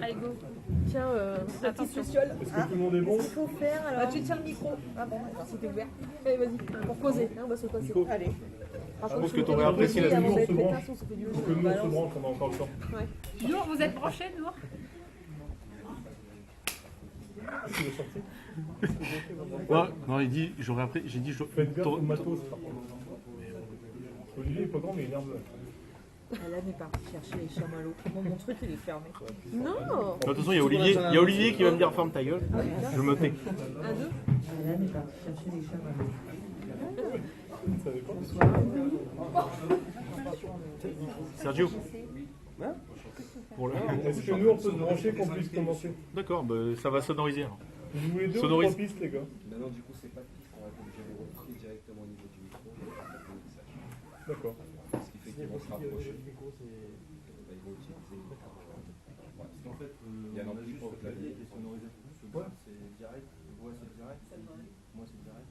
Allez, go. Tiens, la petite luciole. Est-ce que tout le monde est bon? Qu'est-ce qu'il faut faire alors? Tu tiens le micro. Ah bon, d'accord, c'était ouvert. Allez, vas-y, pour causer, on va se passer. Nico. Allez. Je pense que tu aurais apprécié la avant vidéo, on d'être se branche. pétasse, on se fait du Que nous, on se branche, on a encore le temps. Ouais. Nour, vous êtes branchés, Nour? Tu veux sortir? Ouais, non, il dit, j'ai dit, Faites gaffe au matos, par contre. Olivier est pas grand, mais il est nerveux. Elle n'est partie chercher les chamallows. Mon truc, il est fermé. Non. De toute façon, il y a Olivier qui va me dire ferme ta gueule. Je me tais. Un, deux. Elle est partie chercher les chamallows. Ça dépend. Sergio. Hein Pour le... Est-ce que nous, on peut se brancher qu'on puisse commencer? D'accord, bah, ça va sonoriser. Alors. Vous voulez deux ou Sonorise. trois pistes, les gars? Non, du coup, c'est pas piste, on va être obligé de replier directement au niveau du micro et on va faire le mixage. D'accord. Ce qui fait qu'ils vont se rapprocher. Bah, ils vont utiliser une parce qu'en fait, il y a l'ampli pour le clavier qui est sonorisé. Ouais. C'est direct, voix c'est direct, moi c'est direct.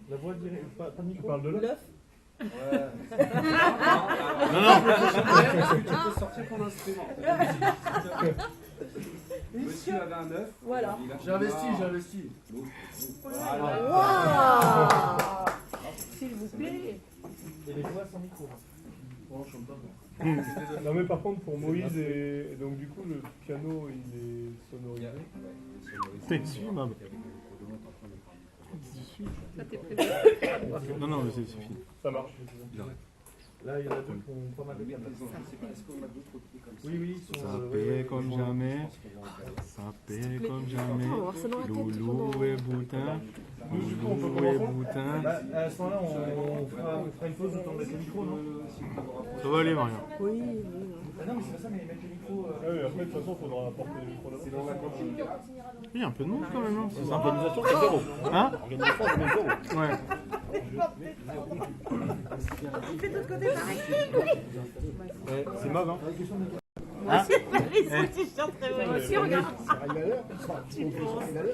La voix directe, pas de micro? Tu parles de l'œuf? Ouais. Non, non. Tu peux sortir ton instrument. Monsieur avait un œuf. Voilà. J'ai investi. Waouh. S'il vous plaît. Et les voix sans micro. Non mais par contre pour Moïse et donc du coup le piano il est sonorisé. T'es dessus, maman. Ça t'est prévu. Non, non, mais c'est fini. Ça marche. Là, il y en a deux qui ont pas mal de câbles. Est-ce qu'on a d'autres outils comme ça? Oui, ils sont. Ça paie comme jamais. Ça paie comme jamais. On va voir ça dans la tête Loulou pendant- et boutin. Nous du coup on peut Loulou et commencer. boutin. Bah, à ce moment-là, on fera une pause, on mettre le micro, non? Ça va aller, Maria. Oui, oui. Ah non, mais c'est pas ça, mais mettre le micro. Ah oui, après de toute façon il faudra apporter le micro là. C'est dans la cantine. Il y a un peu de monde quand même. Hein. C'est organisation c'est zéro. Hein? Organisation c'est zéro. Ouais. Fais de l'autre côté, pareil. C'est mauve, hein? Moi aussi, Paris, son t-shirt très Moi beau. aussi, regarde.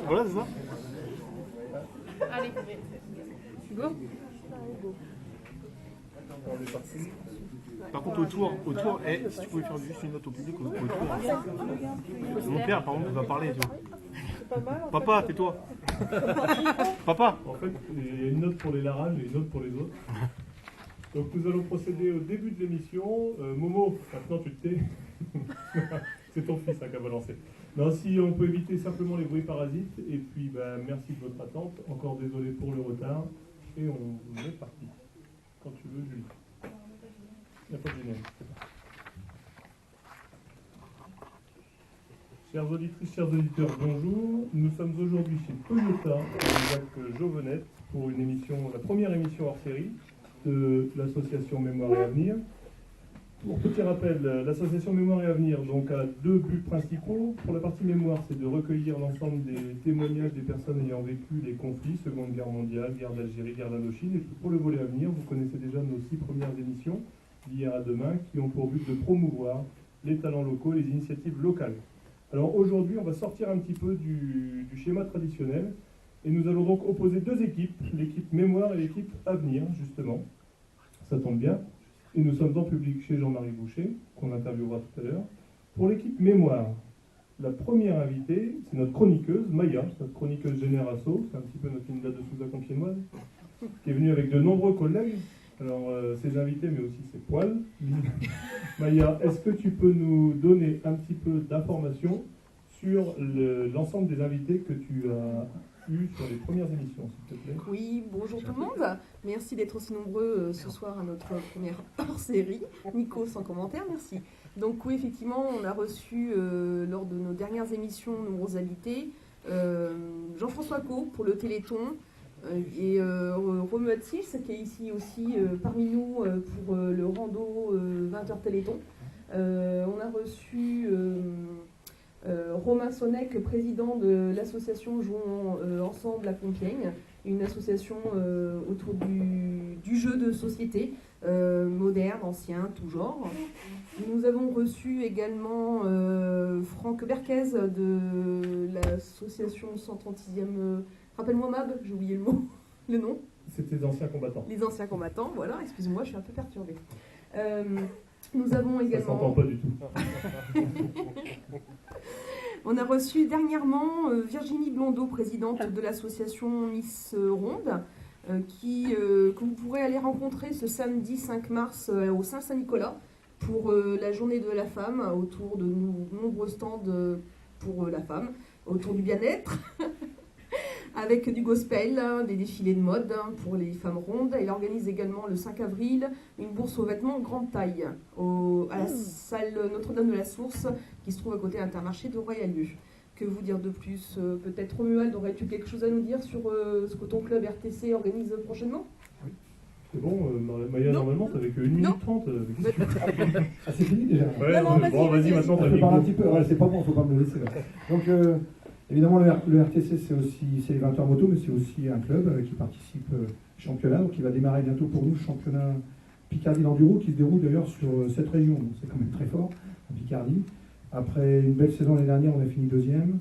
Voilà, c'est ça. Allez, go. On est parti. Par contre, autour, si tu pouvais faire juste une note au public, autour. Mon père, par exemple, va parler, tu vois. Papa, tais-toi. Papa. En fait il y a une note pour les Larages et une note pour les autres. Donc nous allons procéder au début de l'émission. Momo, maintenant tu te tais. C'est ton fils hein, qui a balancé. Non, si on peut éviter simplement les bruits parasites. Et puis bah, merci de votre attente. Encore désolé pour le retard. Et on est parti. Quand tu veux, Julie. Il n'y a pas de générique. c'est parti. Chères auditrices, chers auditeurs, bonjour. Nous sommes aujourd'hui chez Toyota, avec Jacques Jovenette, pour une émission, la première émission hors série de l'association Mémoire et Avenir. Pour petit rappel, l'association Mémoire et Avenir donc, a deux buts principaux. Pour la partie mémoire, c'est de recueillir l'ensemble des témoignages des personnes ayant vécu les conflits, Seconde Guerre mondiale, guerre d'Algérie, guerre d'Indochine. Et puis pour le volet Avenir, vous connaissez déjà nos 6 premières émissions, d'hier à demain, qui ont pour but de promouvoir les talents locaux, les initiatives locales. Alors aujourd'hui, on va sortir un petit peu du schéma traditionnel et nous allons donc opposer deux équipes, l'équipe Mémoire et l'équipe Avenir, justement. Ça tombe bien. Et nous sommes en public chez Jean-Marie Boucher, qu'on interviewera tout à l'heure. Pour l'équipe Mémoire, la première invitée, c'est notre chroniqueuse, Maya, notre chroniqueuse Générasso, c'est un petit peu notre Linda de Souza compiègnoise, qui est venue avec de nombreux collègues. Alors, ses invités, mais aussi ses poils. Maya, est-ce que tu peux nous donner un petit peu d'informations sur l'ensemble des invités que tu as eus sur les premières émissions, s'il te plaît? Oui, bonjour tout le monde. Merci d'être aussi nombreux ce soir à notre première hors-série. Nico, sans commentaire, merci. Donc oui, effectivement, on a reçu lors de nos dernières émissions nombreux invités. Jean-François Co pour le Téléthon et Romuald Sils qui est ici aussi parmi nous pour le rando 20h Téléthon. On a reçu Romain Sonnec, président de l'association Jouons Ensemble à Compiègne, une association autour du jeu de société, moderne, ancien, tout genre. Nous avons reçu également Franck Berquez de l'association 136e... Rappelle-moi Mab, j'ai oublié le nom. C'était les anciens combattants. Les anciens combattants, voilà, excusez-moi, je suis un peu perturbée. Nous avons également... Ça s'entend pas du tout. On a reçu dernièrement Virginie Blondeau, présidente de l'association Miss Ronde, que vous pourrez aller rencontrer ce samedi 5 mars au Saint-Nicolas pour la journée de la femme, autour de nombreux stands pour la femme, autour du bien-être, avec du gospel, des défilés de mode pour les femmes rondes. Elle organise également le 5 avril une bourse aux vêtements grande taille à la salle Notre-Dame de la Source qui se trouve à côté de l'Intermarché de Royal-Lieu. Que vous dire de plus? Peut-être Romuald, aurais-tu quelque chose à nous dire sur ce que ton club RTC organise prochainement? C'est bon, Maya, normalement, t'avais que 1 minute 30. Ah, c'est fini déjà. Ouais, Non, vas-y, bon, vas-y, maintenant, Je t'as peux dit parler un petit peu. Ouais, c'est pas bon, faut pas me le laisser là. Donc, évidemment, le RTC, c'est les 20 heures moto, mais c'est aussi un club qui participe championnat, donc qui va démarrer bientôt pour nous, le championnat Picardie d'enduro, qui se déroule d'ailleurs sur cette région. Donc, c'est quand même très fort, en Picardie. Après une belle saison l'année dernière, on a fini 2e.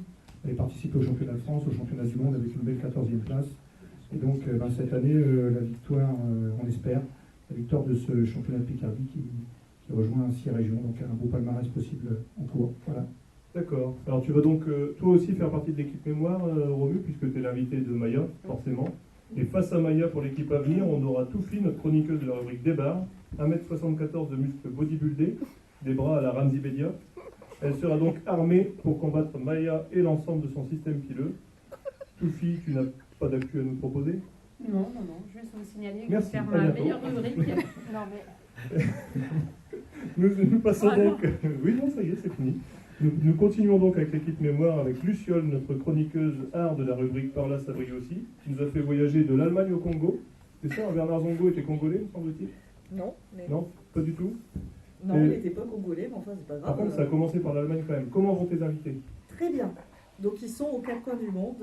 On a participé au championnat de France, au championnat du monde avec une belle 14e place. Et donc, cette année, la victoire, on espère, la victoire de ce championnat de Picardie qui rejoint 6 régions, donc un beau palmarès possible en cours. Voilà. D'accord. Alors tu vas donc toi aussi faire partie de l'équipe mémoire, Romu, puisque tu es l'invité de Maya, forcément. Et face à Maya, pour l'équipe à venir, on aura Toufi, notre chroniqueuse de la rubrique Débarre, 1m74 de muscles bodybuildés, des bras à la Ramzi Bedia. Elle sera donc armée pour combattre Maya et l'ensemble de son système pileux. Toufi, tu n'as pas d'actu à nous proposer? Non, juste vous signaler que je vais Merci, faire à ma bientôt. meilleure rubrique. Non, mais Nous passons donc... Oui, non, ça y est, c'est fini. Nous continuons donc avec l'équipe mémoire, avec Luciole, notre chroniqueuse art de la rubrique Par là, ça brille aussi, qui nous a fait voyager de l'Allemagne au Congo. C'est ça, Bernard Zongo était congolais, me semble-t-il? Non, mais Non, pas du tout. non, il n'était pas congolais, mais enfin, c'est pas grave. Par contre, ça a commencé par l'Allemagne quand même. Comment vont tes invités? Très bien. Donc, ils sont aux 4 coins du monde.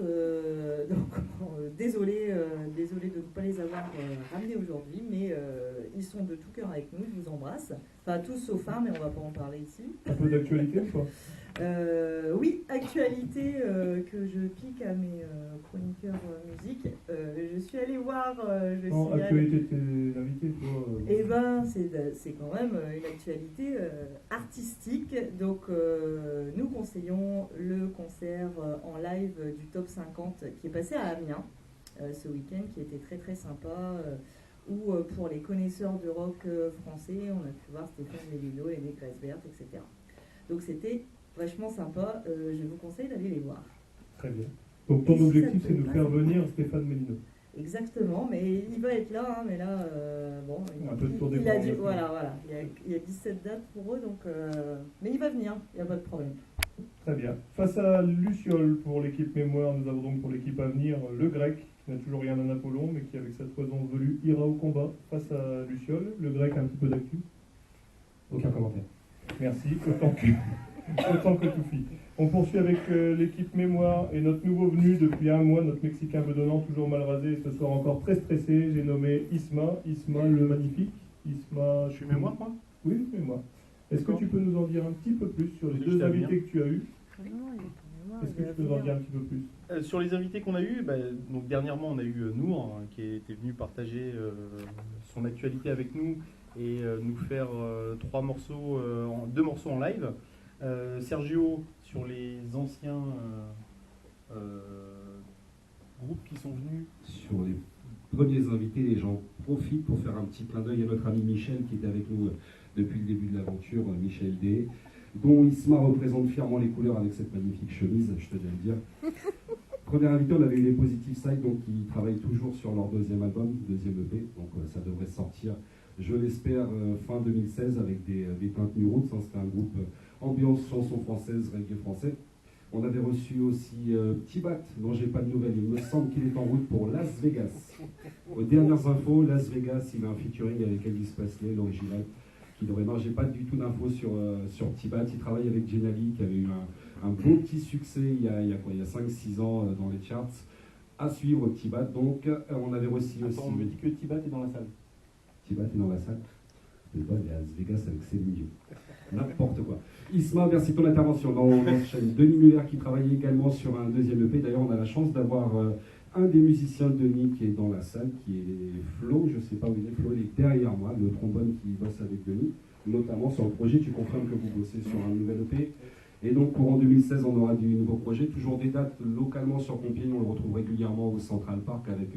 Désolé de ne pas les avoir ramenés aujourd'hui, mais ils sont de tout cœur avec nous. Je vous embrasse. Enfin, tous sauf un, mais on ne va pas en parler ici. Un peu d'actualité ou pas? Oui, actualité que je pique à mes chroniqueurs musique. Je suis allée voir. Non, actualité de tes invités, toi. Eh ben, c'est quand même une actualité artistique. Donc, nous conseillons le concert en live du Top 50 qui est passé à Amiens ce week-end, qui était très très sympa. Où pour les connaisseurs de rock français, on a pu voir Stéphane Melillo, les Négresses Vertes, etc. Donc, c'était vachement sympa. Je vous conseille d'aller les voir. Très bien. Donc ton Et si objectif, ça c'est te de plaît faire pas, venir Stéphane Mélino. Exactement, mais il va être là, hein, mais là, bon, Un peu de tour des il a bras, dû, maintenant. voilà, il y a 17 dates pour eux, donc, mais il va venir, il n'y a pas de problème. Très bien. Face à Luciole pour l'équipe mémoire, nous avons donc pour l'équipe à venir le grec, qui n'a toujours rien d'un Apollon, mais qui avec sa toison velue ira au combat face à Luciole. Le grec a un petit peu d'actu. Aucun commentaire. Merci, autant que tout fit. On poursuit avec l'équipe mémoire et notre nouveau venu depuis un mois, notre Mexicain bedonnant, toujours mal rasé, et ce soir encore très stressé. J'ai nommé Isma le magnifique. Isma, Je suis mémoire, moi? Oui, mémoire. Est-ce que D'accord. tu peux nous en dire un petit peu plus sur les Parce que deux je t'aime invités que tu as eus? Ah, Est-ce que tu peux nous en dire un petit peu plus? Sur les invités qu'on a eus, donc dernièrement on a eu Nour qui était venu partager son actualité avec nous et nous faire 2 morceaux en live. Sergio sur les anciens groupes qui sont venus. Sur les premiers invités, les gens profitent pour faire un petit clin d'œil à notre ami Michel qui était avec nous depuis le début de l'aventure, Michel D, dont Isma représente fièrement les couleurs avec cette magnifique chemise, je te viens de dire. Premier invité, on avait eu les Positive Side, donc qui travaillent toujours sur leur 2e album, 2e EP, donc ça devrait sortir, je l'espère, fin 2016 avec des Teintes New Roots, hein, c'était un groupe ambiance chanson française, reggae français. On avait reçu aussi Tibat, dont j'ai pas de nouvelles, il me semble qu'il est en route pour Las Vegas. Aux dernières infos, Las Vegas, il a un featuring avec Elvis Presley, l'original, qui devrait marcher. J'ai pas du tout d'infos sur Tibat. Il travaille avec Jenali, qui avait eu un beau petit succès il y a 5-6 ans dans les charts. À suivre Tibat. Donc, on avait reçu aussi. On me dit que Tibat est dans la salle. Tibat est dans la salle. Je sais pas, il est à Las Vegas avec Céline Dion. N'importe quoi. Isma, merci de ton intervention. On enchaîne. Denis Muller qui travaille également sur un 2e EP. D'ailleurs, on a la chance d'avoir un des musiciens de Denis qui est dans la salle, qui est Flo. Je ne sais pas où il est. Flo, il est derrière moi, le trombone qui bosse avec Denis, notamment sur le projet. Tu confirmes que vous bossez sur un nouvel EP. Et donc, courant 2016, on aura du nouveau projet, toujours des dates localement sur Compiègne. On le retrouve régulièrement au Central Park avec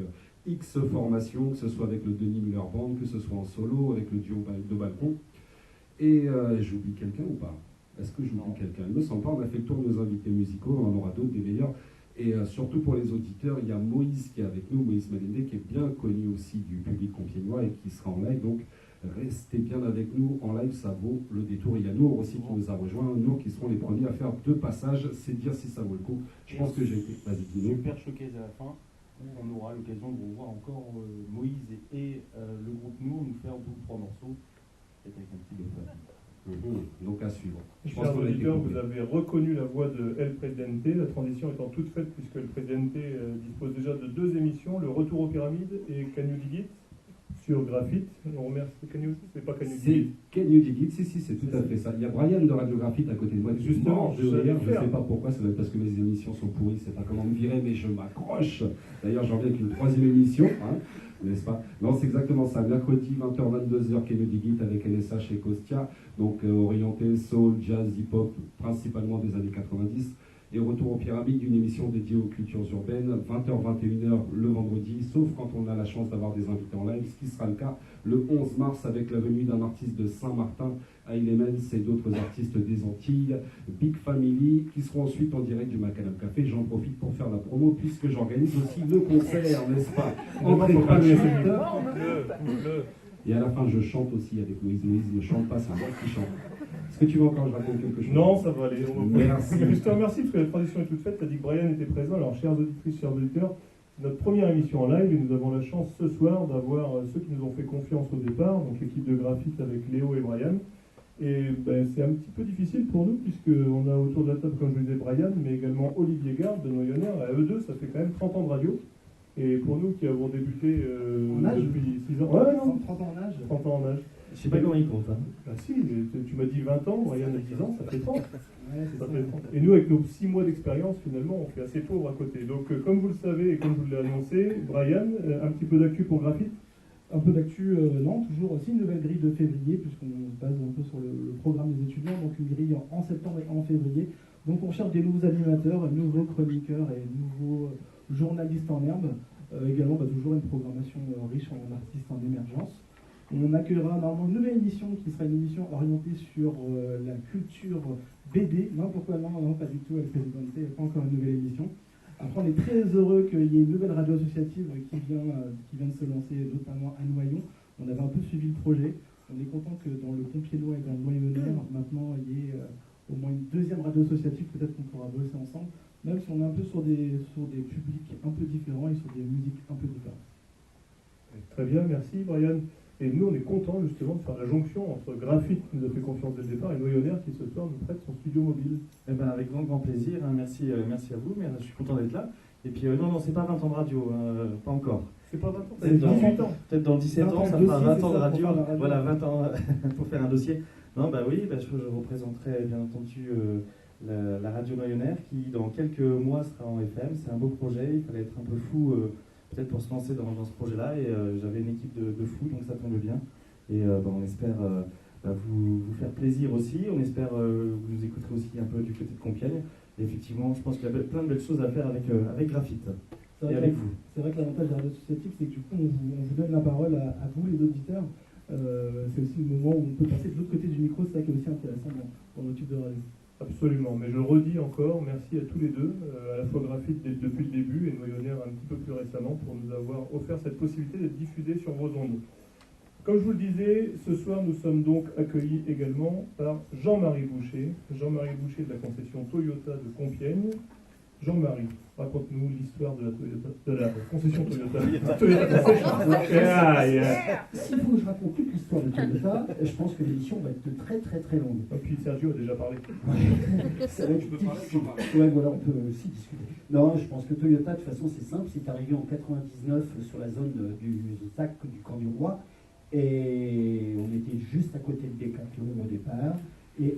X formations, que ce soit avec le Denis Muller Band, que ce soit en solo, avec le duo de balcon. Et j'oublie quelqu'un ou pas? Est-ce que j'oublie quelqu'un? Il me semble pas, on a fait le tour de nos invités musicaux, on en aura d'autres, des meilleurs. Et surtout pour les auditeurs, il y a Moïse qui est avec nous, Moïse Malendé, qui est bien connu aussi du public compiègnois et qui sera en live. Donc restez bien avec nous en live, ça vaut le détour. Il y a Nour aussi qui nous a rejoint, Nour qui seront les premiers à faire 2 passages, c'est dire si ça vaut le coup. Je pense que j'ai été... Vas-y, dis-nous. Super showcase à la fin, où on aura l'occasion de revoir encore Moïse et le groupe Nour nous faire 2 ou 3 morceaux, peut-être avec un petit détail. Donc à suivre. Chers auditeurs, vous avez reconnu la voix de El Presidente, la transition étant toute faite puisque El Presidente dispose déjà de 2 émissions, Le Retour aux Pyramides et Can You Dig It sur Graphite. On remercie Can You, c'est pas Can You Dig It. Can You Dig It, si, c'est tout à fait ça. Il y a Brian de Radio Graphite à côté de moi. Justement, je ne sais pas pourquoi, ça doit être parce que mes émissions sont pourries, c'est pas comment me virer, mais je m'accroche. D'ailleurs, j'en viens avec une 3e émission, hein, n'est-ce pas? Non, c'est exactement ça. Mercredi, 20h-22h, Can You Dig It avec LSH et Kostia, donc orienté soul, jazz, hip-hop, principalement des années 90. Et Retour aux Pyramides, une émission dédiée aux cultures urbaines, 20h-21h le vendredi, sauf quand on a la chance d'avoir des invités en live, ce qui sera le cas le 11 mars avec la venue d'un artiste de Saint-Martin, Ailemens et d'autres artistes des Antilles, Big Family, qui seront ensuite en direct du Macadam Café. J'en profite pour faire la promo puisque j'organise aussi le concert, n'est-ce pas? Entrée gratuite. Et à la fin, je chante aussi avec Louise. Louise ne chante pas, c'est moi qui chante. Est-ce que tu veux encore que je raconte quelque chose? Non, ça va aller. Merci. Je te remercie parce que la transition est toute faite. Tu as dit que Brian était présent. Alors, chères auditrices, chers auditeurs, c'est notre première émission en live et nous avons la chance ce soir d'avoir ceux qui nous ont fait confiance au départ, donc l'équipe de Graphite avec Léo et Brian. Et ben, c'est un petit peu difficile pour nous puisqu'on a autour de la table, comme je le disais, Brian, mais également Olivier Garde de Noyonnais. À eux deux, ça fait quand même 30 ans de radio. Et pour nous qui avons débuté depuis 6 ans... Ouais, non, 30 ans en âge. 30 ans en âge. Je sais pas comment il compte. Hein. Ah si, tu m'as dit 20 ans, Brian a 10 ans, ça fait 30. Ouais, Ça fait 30. Et nous, avec nos 6 mois d'expérience, finalement, on fait assez pauvre à côté. Donc, comme vous le savez et comme je vous l'ai annoncé, Brian, un petit peu d'actu pour Graphite. Un peu d'actu, non, toujours aussi une nouvelle grille de février, puisqu'on se base un peu sur le programme des étudiants, donc une grille en septembre et en février. Donc on cherche des nouveaux animateurs, nouveaux chroniqueurs et nouveaux journalistes en herbe. Également, toujours une programmation riche en artistes en émergence. On accueillera normalement une nouvelle émission qui sera une émission orientée sur la culture BD. Non, pourquoi non, pas du tout, avec Présidente, pas encore une nouvelle émission. Après, on est très heureux qu'il y ait une nouvelle radio associative qui vient de se lancer, notamment à Noyon. On avait un peu suivi le projet. On est content que dans le Compiègnois et dans le Noyonnais, maintenant, il y ait au moins une 2e radio associative. Peut-être qu'on pourra bosser ensemble, même si on est un peu sur des publics un peu différents et sur des musiques un peu différentes. Très bien, merci Brian. Et nous, on est contents justement de faire la jonction entre Graphite, qui nous a fait confiance dès le départ, et Noyonnais, qui ce soir nous prête son studio mobile. Eh ben, avec grand plaisir. Hein. Merci à vous. Mais, je suis content d'être là. Et puis, non, c'est pas 20 ans de radio, pas encore. C'est pas 20 ans, c'est 18 ans. Peut-être dans 17 ans, ça fera 20 ans de radio. Voilà, 20 ans pour faire un dossier. Non, oui, je représenterai bien entendu la radio Noyonnaise qui, dans quelques mois, sera en FM. C'est un beau projet. Il fallait être un peu fou, peut-être pour se lancer dans ce projet-là. Et j'avais une équipe de fous, donc ça tombe bien. Et on espère vous faire plaisir aussi. On espère que vous nous écouterez aussi un peu du côté de Compiègne. Et effectivement, je pense qu'il y a plein de belles choses à faire avec Graphite. Et avec vous. C'est vrai que l'avantage de la radio associative, c'est que du coup, on vous donne la parole à vous, les auditeurs. C'est aussi le moment où on peut passer de l'autre côté du micro. C'est ça qui est aussi intéressant dans nos types de radio. Absolument, mais je redis encore merci à tous les deux, à la fois Graphite depuis le début et Noyonnais un petit peu plus récemment pour nous avoir offert cette possibilité d'être diffusés sur vos ondes. Comme je vous le disais, ce soir nous sommes donc accueillis également par Jean-Marie Boucher de la concession Toyota de Compiègne. Jean-Marie, raconte-nous l'histoire de la concession Toyota. S'il faut que je raconte toute l'histoire de Toyota, je pense que l'émission va être très très très longue. Et puis Sergio a déjà parlé. Ça va être difficile. Ouais, voilà, on peut aussi discuter. Non, je pense que Toyota, de toute façon, c'est simple. C'est arrivé en 99 sur la zone du ZAC du Camp du Roi. Et on était juste à côté de Decathlon au départ. Et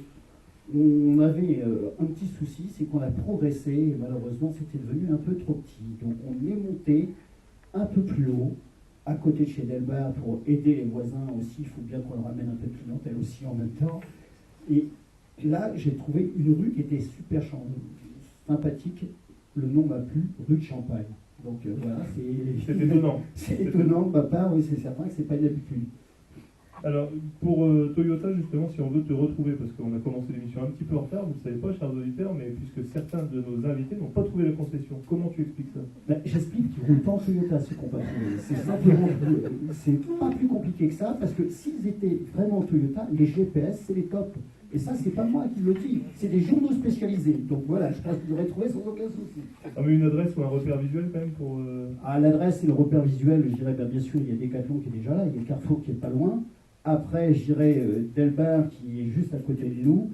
on avait un petit souci, c'est qu'on a progressé et malheureusement c'était devenu un peu trop petit. Donc on est monté un peu plus haut, à côté de chez Delbar, pour aider les voisins aussi. Il faut bien qu'on leur ramène un peu de clientèle aussi en même temps. Et Là, j'ai trouvé une rue qui était super sympathique. Le nom m'a plu, rue de Champagne. Donc voilà, c'est étonnant. C'est étonnant de ma part, oui, c'est certain que c'est pas une habitude. Alors, pour Toyota, justement, si on veut te retrouver, parce qu'on a commencé l'émission un petit peu en retard, vous ne savez pas, chers auditeurs, mais puisque certains de nos invités n'ont pas trouvé la concession, comment tu expliques ça? J'explique qu'ils ne roulent pas en Toyota, ceux qu'on va trouver. C'est simplement, c'est pas plus compliqué que ça, parce que s'ils étaient vraiment en Toyota, les GPS, c'est les tops. Et ça, c'est pas moi qui le dis, c'est des journaux spécialisés. Donc voilà, je pense qu'ils auraient trouvé sans aucun souci. Ah, mais une adresse ou un repère visuel quand même pour... Ah, l'adresse et le repère visuel, je dirais, bien sûr, il y a Decathlon qui est déjà là, il y a Carrefour qui est pas loin. Après, je dirais Delbar qui est juste à côté de nous.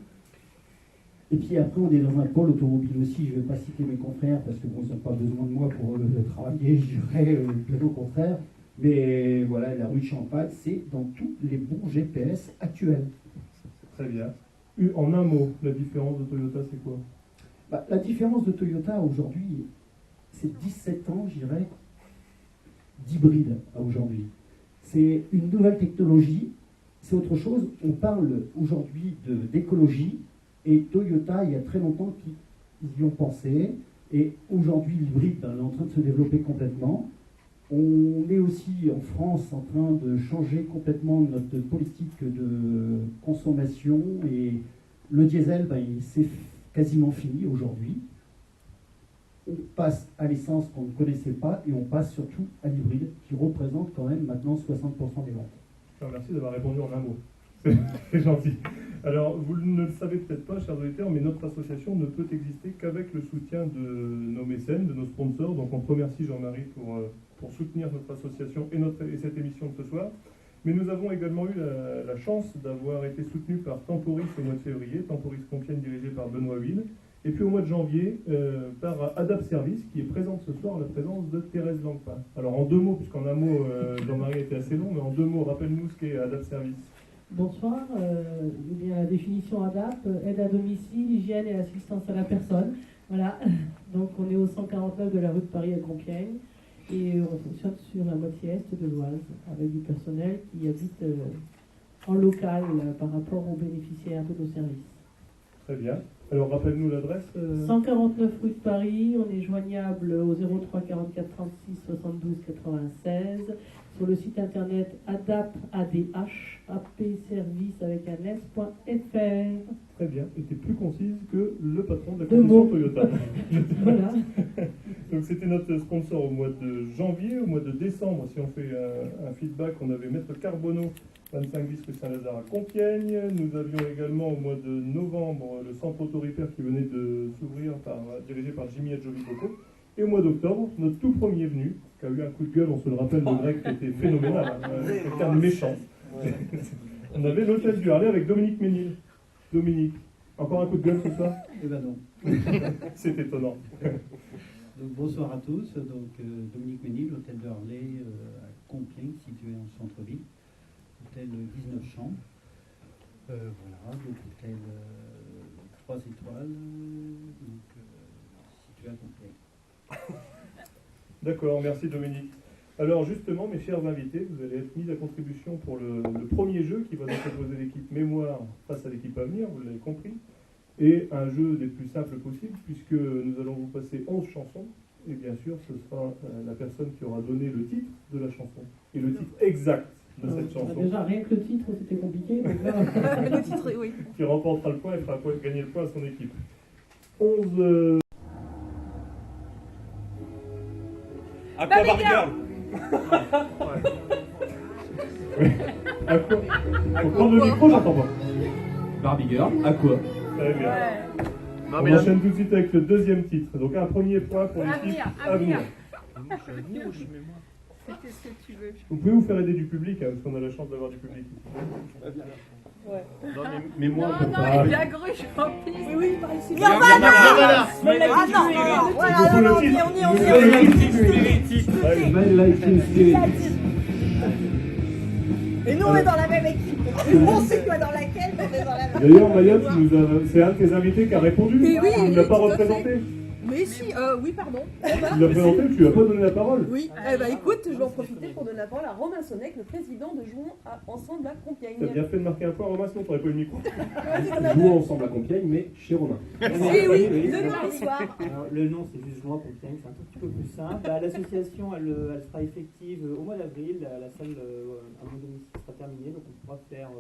Et puis après, on est dans un pôle automobile aussi. Je ne vais pas citer mes confrères parce que bon, ils n'ont pas besoin de moi pour travailler, je dirais bien au contraire. Mais voilà, la rue de Champagne, c'est dans tous les bons GPS actuels. Très bien. En un mot, la différence de Toyota, c'est quoi? La différence de Toyota aujourd'hui, c'est 17 ans, je dirais, d'hybride à aujourd'hui. C'est une nouvelle technologie, c'est autre chose. On parle aujourd'hui d'écologie et Toyota, il y a très longtemps qu'ils y ont pensé. Et aujourd'hui, l'hybride est en train de se développer complètement. On est aussi en France en train de changer complètement notre politique de consommation et le diesel, c'est quasiment fini aujourd'hui. On passe à l'essence qu'on ne connaissait pas et on passe surtout à l'hybride qui représente quand même maintenant 60% des ventes. Alors, merci d'avoir répondu en un mot. C'est gentil. Alors, vous ne le savez peut-être pas, chers auditeurs, mais notre association ne peut exister qu'avec le soutien de nos mécènes, de nos sponsors. Donc, on te remercie, Jean-Marie, pour soutenir notre association et cette émission de ce soir. Mais nous avons également eu la chance d'avoir été soutenus par Temporis au mois de février, Temporis Compiègne dirigé par Benoît Huil. Et puis au mois de janvier, par Adapt Service, qui est présente ce soir, en la présence de Thérèse Langpin. Alors en deux mots, puisqu'en un mot, Jean-Marie était assez long, mais en deux mots, rappelle-nous ce qu'est Adapt Service. Bonsoir. La définition ADAP, aide à domicile, hygiène et assistance à la personne. Voilà. Donc on est au 149 de la rue de Paris à Compiègne et on fonctionne sur la moitié est de l'Oise avec du personnel qui habite en local par rapport aux bénéficiaires de nos services. Très bien. Alors rappelle-nous l'adresse. 149 rue de Paris, on est joignable au 03 44 36 72 96, sur le site internet apservice avec un s.fr. Très bien, et tu es plus concise que le patron de la concession Toyota. Voilà. Donc c'était notre sponsor au mois de janvier. Au mois de décembre, si on fait un feedback, on avait Maître Carbonneau, 25 bis rue Saint-Lazare à Compiègne. Nous avions également au mois de novembre le centre auto-repair qui venait de s'ouvrir, dirigé par Jimmy Adjovicoco. Et au mois d'octobre, notre tout premier venu, qui a eu un coup de gueule, on se le rappelle, le grec qui était phénoménal, quelqu'un de méchant. On avait l'hôtel du Harlay avec Dominique Ménil. Dominique, encore un coup de gueule ce soir? Eh ben non. C'est étonnant. Donc, bonsoir à tous. Donc, Dominique Ménil, l'hôtel de Harlay à Compiègne, situé en centre-ville. Hôtel 19 chambres. Voilà, donc hôtel 3 étoiles, donc situé à Compiègne. D'accord, merci Dominique. Alors justement, mes chers invités, vous allez être mis à contribution pour le premier jeu qui va nous proposer l'équipe Mémoire face à l'équipe Avenir, vous l'avez compris, et un jeu des plus simples possibles, puisque nous allons vous passer 11 chansons, et bien sûr, ce sera la personne qui aura donné le titre de la chanson, et le titre exact de cette chanson. Déjà, rien que le titre, c'était compliqué. Donc là... Le titre, oui. Qui remportera le point et fera gagner le point à son équipe. 11... À quoi Barbie Girl? Oui. À quoi? Faut prendre le micro, j'entends pas. Barbie Girl, à quoi? Très bien. Ouais. On enchaîne tout de suite avec le deuxième titre. Donc un premier point pour l'équipe Avenir. Qu'est-ce que tu veux? Vous pouvez vous faire aider du public, parce qu'on a la chance d'avoir du public. Ouais. Non, mais moi, non, non, il y a Gruche en plus. Oui, par ici. Voilà. Et nous, on est dans la même équipe. On sait quoi dans laquelle, mais on est dans la même. D'ailleurs, Mayotte, c'est un de tes invités qui a répondu. Mais oui, il ne l'a pas représenté. Mais si, oui, pardon. Tu l'as présenté, tu lui as pas donné la parole. Oui, écoute, je vais en profiter pour donner la parole à Romain Sonnec, le président de Jouons Ensemble à Compiègne. T'as bien fait de marquer un point, Romain, sinon t'aurais pas eu le micro. Jouons ensemble à Compiègne, mais chez Romain. Oui, le mardi soir. Le nom, c'est juste Jouons à Compiègne, c'est un tout petit peu plus simple. L'association, elle sera effective au mois d'avril. La salle à mon domicile sera terminée, donc on pourra faire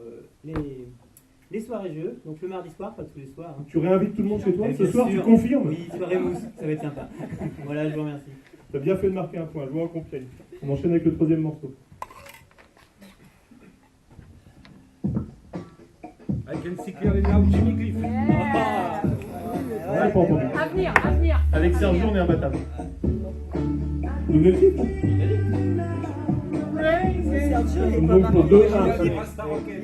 les soirées jeux, donc le mardi soir, pas tous les soirs. Hein. Tu réinvites tout le monde chez toi ce Bien soir, sûr. tu confirmes? Oui, soirée mousse, ça va être sympa. Voilà, je vous remercie. T'as bien fait de marquer un point, Jouons à Compiègne. On enchaîne avec le troisième morceau. I can see clearly now Jimmy Cliff. Ouais, pas entendu. Avenir. Avec Sergio, on est imbattable. Nouvelle titre? Sergio, il est pas Donc marqué. pour 2-1. Il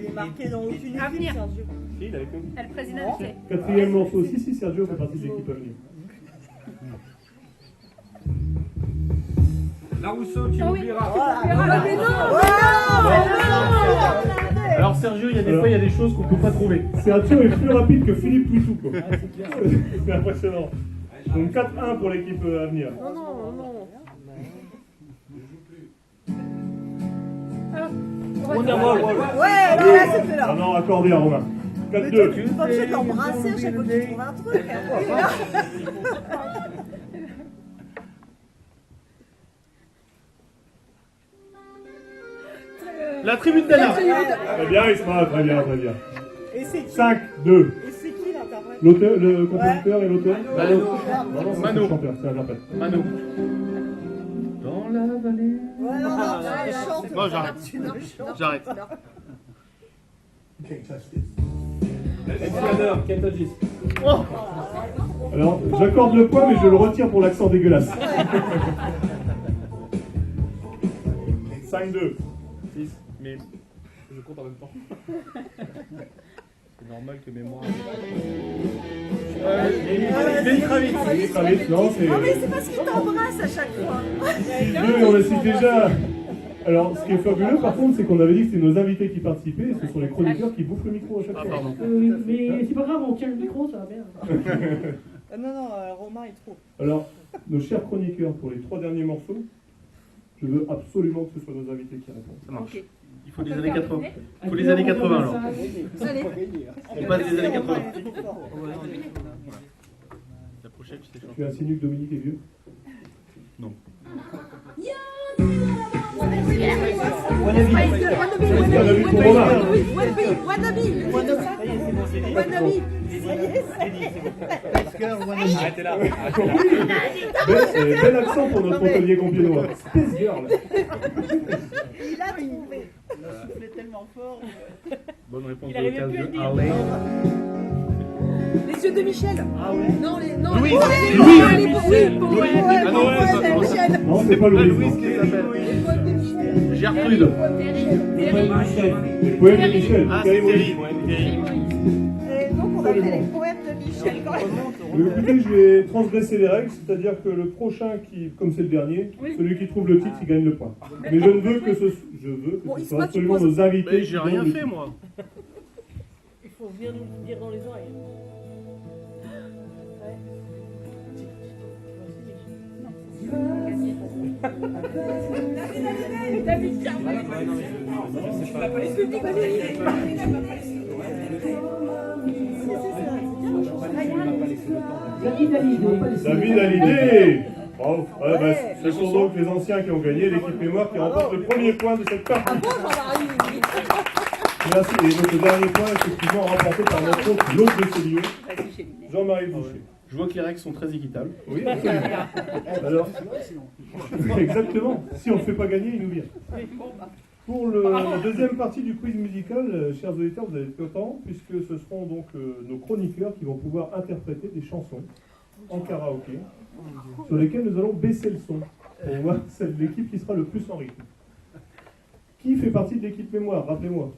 est marqué dans aucune équipe, Avenir. Sergio. Si, il est avec nous. Elle présidente. Quatrième morceau, si, Sergio fait partie de l'équipe Avenir. La Rousseau, tu m'oublieras. Alors Sergio, il y a des fois, il y a des choses qu'on peut pas trouver. Sergio est plus rapide que Philippe Pouitou, quoi. C'est impressionnant. Donc 4-1 pour l'équipe Avenir. Non. Wonderwall. Ouais, non, là, c'était là. Ah non, accordé à Romain. 4-2. Tu n'es pas obligé de l'embrasser à chaque fois que tu trouves un truc. La tribune d'Anna. Très bien, Isma, très bien. Et c'est qui 5-2. Et c'est qui l'interprète? L'auteur, le compositeur et l'auteur? Mano. Non, c'est un chanteur, c'est un interprète. Mano. Dans la vallée. Ouais, non, chante. Bon, j'arrête. J'arrête. Escladeur, Kentojis. Alors, j'accorde le point, mais je le retire pour l'accent dégueulasse. 5-2. 6, mais je compte en même temps. C'est normal que mémoire. Lenny Kravitz, non, c'est... Non, mais c'est parce qu'il t'embrasse à chaque fois. 6-2, on le cite déjà. Alors, ce qui est fabuleux, par contre, c'est qu'on avait dit que c'était nos invités qui participaient, et ce sont les chroniqueurs qui bouffent le micro à chaque fois. Pardon. Mais c'est pas grave, on tient le micro, ça va bien. Non, Romain est trop. Alors, nos chers chroniqueurs, pour les 3 derniers morceaux, je veux absolument que ce soit nos invités qui répondent. Ça marche. Ok. Il faut des années 80. Il faut les années 80 alors. Allez. On passe des années 80. La prochaine, je sais Tu insinues que Dominique est vieux? Non. Arrêtez là. Bel accent pour notre hôtelier compiègnois. Space Girl. Il a trouvé. Il a soufflé tellement fort. Bonne réponse Il arrivait de plus à le dire. Harley. Les yeux de Michel. Ah ouais. Non, Louis. Non, c'est pas Louis. Louise qui s'appelle. Gertrude. Les poèmes de Michel. Ah, c'est Terry. Et donc, on a fait les poèmes de Michel quand même. Écoutez, je vais transgresser les règles, c'est-à-dire que le prochain qui, comme c'est le dernier, celui qui trouve le titre, il gagne le point. Mais je ne veux que ce, soit absolument nos invités. Mais j'ai rien fait moi. Il faut venir nous dire dans les oreilles. David Hallyday. Bravo. Ouais, bah, ce sont donc les anciens qui ont gagné, l'équipe mémoire qui remporte le premier point de cette partie. Merci. Et notre dernier point, effectivement, remporté par notre hôte, l'autre de ce lieu, Jean-Marie Boucher. Je vois que les règles sont très équitables. Oui, absolument. Alors, exactement. Si on ne le fait pas gagner, il nous vient. Pour la deuxième partie du quiz musical, chers auditeurs, vous allez être contents, puisque ce seront donc nos chroniqueurs qui vont pouvoir interpréter des chansons en karaoké, sur lesquelles nous allons baisser le son, pour voir celle de l'équipe qui sera le plus en rythme. Qui fait partie de l'équipe mémoire? Rappelez-moi.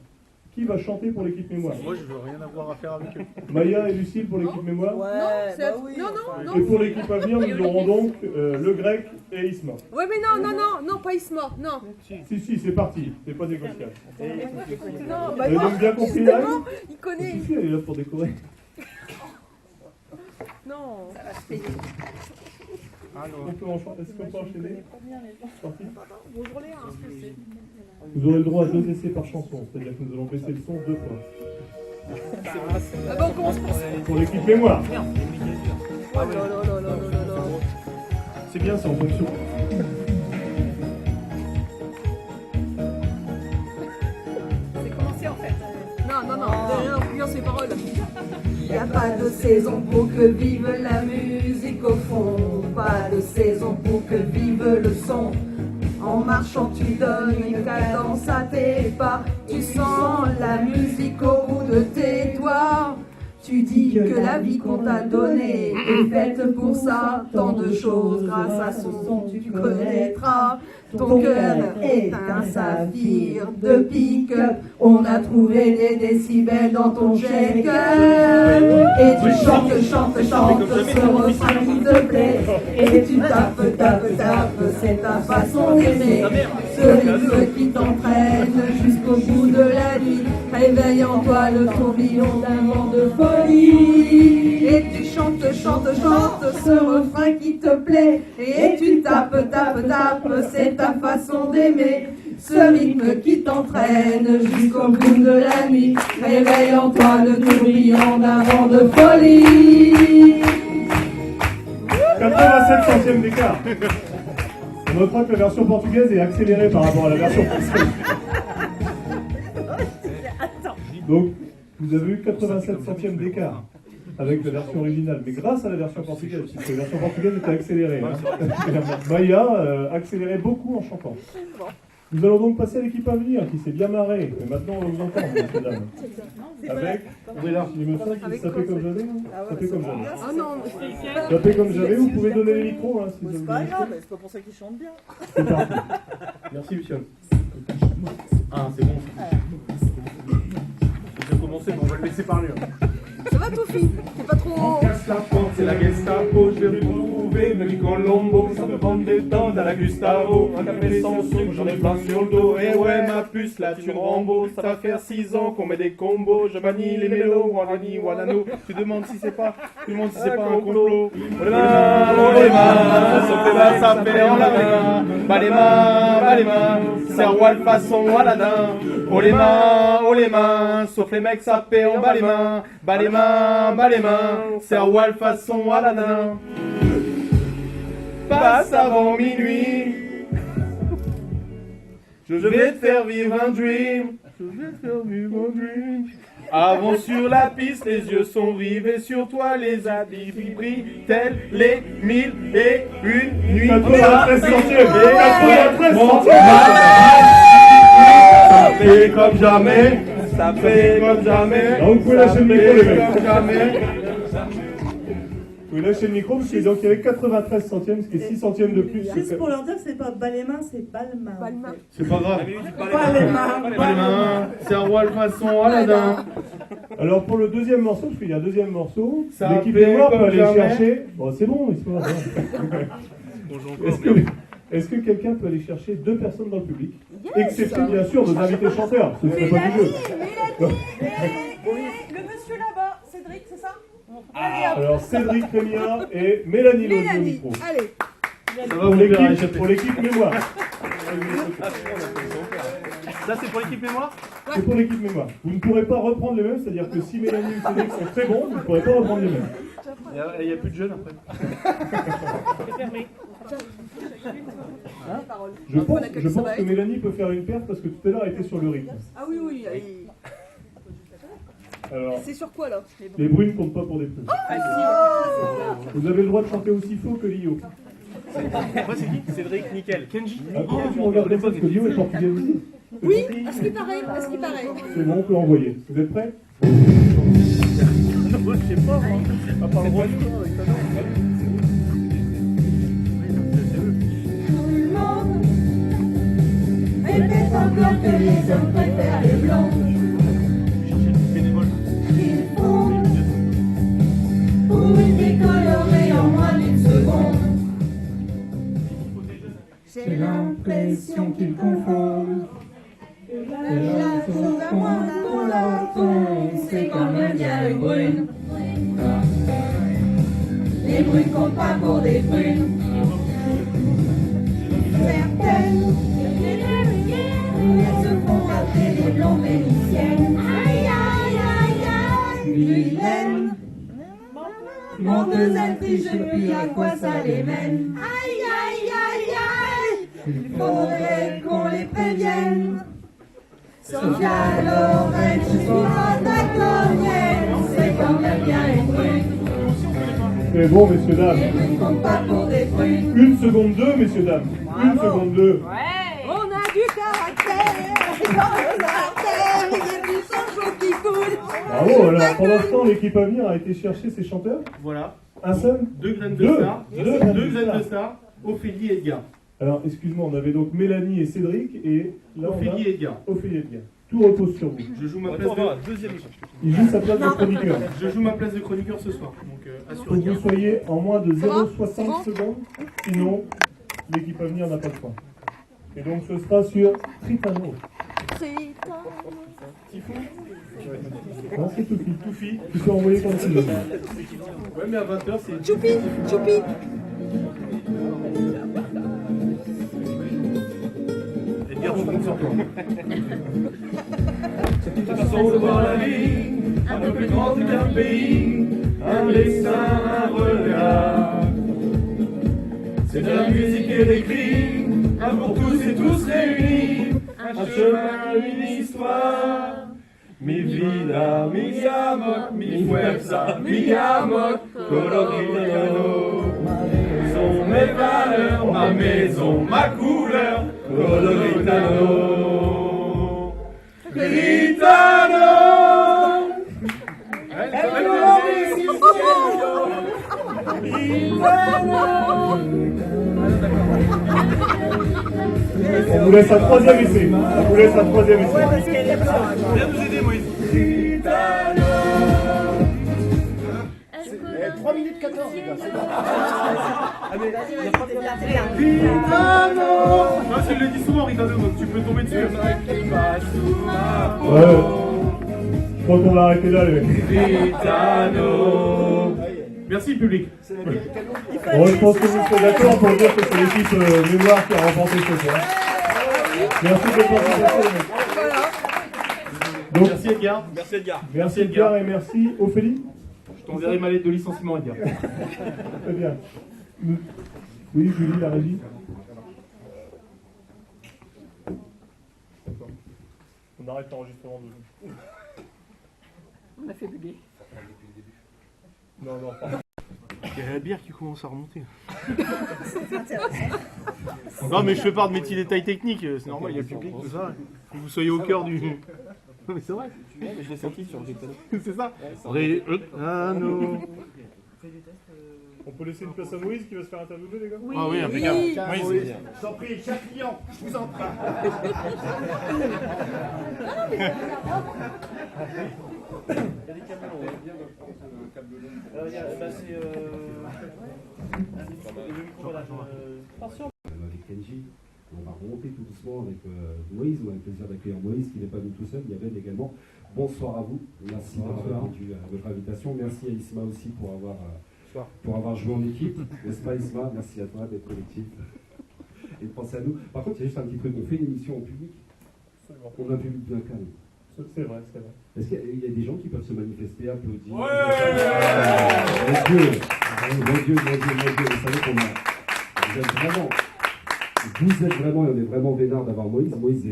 Qui va chanter pour l'équipe mémoire? Moi, je veux rien avoir à faire avec eux. Maya et Lucille pour l'équipe mémoire? Ouais, c'est oui. non. Et pour l'équipe à venir, nous aurons donc le grec et Isma. Ouais, mais non, pas Isma, non. Si, c'est parti, c'est pas négociable. Non, Vous avez donc bien compris la règle? il connaît. Si, elle est là pour décorer. Non. Ça va se payer. Est-ce qu'on peut enchaîner? Parti. Bonjour Léa. Vous aurez le droit à 2 essais par chanson, c'est-à-dire que nous allons baisser le son 2 fois. Ah bah on commence pour l'équipe mémoire. Oh là là là là là là. C'est bien ça en fonction. C'est commencé en fait. Non, regarde ces paroles. Y a pas de saison pour que vive la musique au fond, pas de saison pour que vive le son. En marchant tu donnes une cadence à tes pas, tu sens la musique au bout de tes doigts. Tu dis que la vie qu'on t'a donnée est faite pour ça, tant de choses grâce à ce son tu connaîtras. Ton cœur est un saphir de pique-up, on a trouvé les décibels dans ton shaker. Et tu chantes ce refrain qui te plaît, et tu tapes, c'est ta façon d'aimer. Ce rythme qui t'entraîne jusqu'au bout de la nuit, réveille en toi le tourbillon d'un vent de folie. Et tu chantes ce refrain qui te plaît, et tu tapes, c'est ta façon d'aimer. Ce rythme qui t'entraîne jusqu'au bout de la nuit, réveille en toi le tourbillon d'un vent de folie. 87 centièmes d'écart. On notera que la version portugaise est accélérée par rapport à la version française. Donc, vous avez eu 87 centièmes d'écart avec la version originale, mais grâce à la version portugaise, puisque la version portugaise était accélérée. Maya accélérait beaucoup en chantant. Nous allons donc passer à l'équipe à venir, qui s'est bien marrée. Mais maintenant, on va vous entendre, messieurs dames. Avec, il me semble qu'il s'appelait comme j'avais. Tapez comme j'avais. Ah non, Tapez comme j'avais, vous pouvez donner les micros. Hein, si c'est pas grave, c'est pas pour ça qu'il chante bien. C'est parti. Merci, Luciane. Ah, c'est bon. J'ai commencé, mais on va le laisser parler. ça va Tofi? C'est pas trop... Casse la porte, c'est la Gestapo, je vais retrouver me dit Colombo, ça me prend des temps dans la Gustavo, un café sans sucre, j'en ai plein sur le dos, et ouais ma puce, là tu me Rambo, ça va faire 6 ans qu'on met des combos, je manie les mélos, Wanani, Wanano, tu demandes si c'est pas un complot. Oh les mains, sauf les mains, ça fait en la main, bas les mains, c'est roi le façon Aladin, oh les mains, sauf les mecs, ça fait en bas les mains, c'est roi le façon Aladin. Passe avant minuit, je vais te faire vivre un dream. Avant sur la piste, les yeux sont rivés sur toi, les habits brillent, tels les 1001 nuits. 93 centièmes, 93 centièmes. Ça fait comme jamais, ça fait comme jamais. Donc vous pouvez lâcher le micro les mecs. Vous pouvez lâcher le micro parce qu'il y avait 93 centièmes, ce qui est 6 centièmes de plus. Juste pour leur dire que c'est pas Balmain, c'est Balmain. C'est pas grave. Balmain. C'est un roi le façon Aladin. Alors pour le deuxième morceau, parce qu'il y a un deuxième morceau, l'équipe mémoire peut aller chercher. Bon, c'est bon, histoire. Est-ce que quelqu'un peut aller chercher 2 personnes dans le public, excepté bien sûr nos invités chanteurs? Ce ne serait pas du jeu. Le monsieur là-bas, Cédric, c'est ça? Alors Cédric Rémia et Mélanie Laude au micro. Allez. Ça va vous l'équipe pour l'équipe mémoire. Ça c'est pour l'équipe mémoire? C'est pour l'équipe mémoire. Vous ne pourrez pas reprendre les mêmes, c'est-à-dire que si Mélanie ou Cédric sont très bons, vous ne pourrez pas reprendre les mêmes. Il n'y a plus de jeunes après. C'est fermé. Je pense que Mélanie peut faire une perte parce que tout à l'heure elle était sur le rythme. Ah oui, Alors, c'est sur quoi là? les bruits ne comptent pas pour des plumes. Vous avez le droit de chanter aussi faux que Lio. Moi c'est qui? Cédric, nickel. Kenji. Pourquoi tu me regardes comme ça parce que Lio est portugais aussi? Oui, à ce qui paraît. C'est bon, on peut envoyer. Vous êtes prêts? Non, je sais pas, moi. À part le roi du corps avec ta norme. Répète encore que les hommes préfèrent les blancs. Qu'ils font pour une décolorée en moins d'une seconde. J'ai l'impression qu'ils confondent. La trouve à moi qu'on l'entend, c'est comme un diable brune. rues comptent pas pour des prunes. Certaines, elles se font appeler les blondes vénitiennes. Aïe aïe aïe aïe, vilaine. Menteuse, elles trichent, puis à quoi ça les mène? Aïe aïe aïe aïe, il faudrait qu'on les prévienne. Sophia Loren, je suis pas d'accord, c'est quand même bien une brune. C'est bon, messieurs, dames. Ne compte pas pour des prunes. 1 seconde 2, messieurs, dames. 1 seconde 2. On a du caractère, il y a du sang chaud qui coule. Bravo, alors pour l'instant, l'équipe à venir a été chercher ses chanteurs. Voilà. Un seul? 2 graines de star. 2 graines de star. Ophélie et Edgar. Alors, excuse-moi, on avait donc Mélanie et Cédric, et là, Ophélie et Edgar. Ophélie et Edgar. Tout repose sur vous. Je joue ma place de deuxième. Il joue sa place de chroniqueur. Je joue ma place de chroniqueur ce soir. Donc, Faut que vous soyez en moins de 0,60 secondes, sinon l'équipe à venir n'a pas de point. Et donc ce sera sur Tritano. Tifou. Non, c'est Toufi. Toufi. Tu peux envoyer quand tu veux. Ouais, mais à 20h, c'est. Choupi, choupi. Edgar, je compte sur toi. Toute façon de voir la vie, un peu plus grande qu'un pays, un dessin, un regard. C'est de la musique et des cris, un pour tous et tous réunis, un chemin, une histoire. Mi vida, mi amor, mi fuerza, mi amor, colorado. Sont mes valeurs, ma maison, ma couleur, colorado. Gritano. On vous laisse un troisième essai. On vous laisse un troisième essai. Viens nous aider, Moïse. 3 minutes 14, les gars, c'est bon. Ah, je le dis souvent, Ritano, donc tu peux tomber dessus. Ouais. Je crois qu'on va arrêter là, les mecs. Ritano. Merci, public. Bon, je pense que vous serez d'accord pour dire que c'est l'équipe Mémoire qui a remporté ce soir. Merci de participation, les mecs. Donc, Merci, Edgar. Merci, Edgar. merci Edgar et merci Ophélie. Je t'enverrai ma lettre de licenciement, Edgar. Très bien. Oui, Julie, la régie. On arrête l'enregistrement de On a fait bugger. Non, non, pardon. Il y a la bière qui commence à remonter. Non, mais je fais part de mes petits détails techniques, c'est normal, il y a le public, tout ça. Faut que vous soyez au cœur du. Non, mais c'est vrai. Je l'ai senti sur le Ritano. C'est ça. On peut laisser une place à Moïse qui va se faire interviewer, les gars? Oui. Ah oui, impeccable. Moïse, je t'en prie, cher client, je vous en prie. Avec Kenji, on va remonter tout doucement avec Moïse. On a le plaisir d'accueillir Moïse qui n'est pas venu tout seul. Il y avait également. Bonsoir à vous. Merci d'avoir répondu à votre invitation. Merci à Isma aussi pour avoir joué en équipe. N'est-ce pas, Isma? Merci à toi d'être collectif et de penser à nous. Par contre, il y a juste un petit truc. On fait une émission en public. On a un public bien calme. C'est vrai, c'est vrai. Est-ce qu'il y a des gens qui peuvent se manifester, applaudir? Ouais. Mon Dieu, mon Dieu, vous savez qu'on a... Vous êtes vraiment, et on est vraiment vénard d'avoir Moïse. Moïse,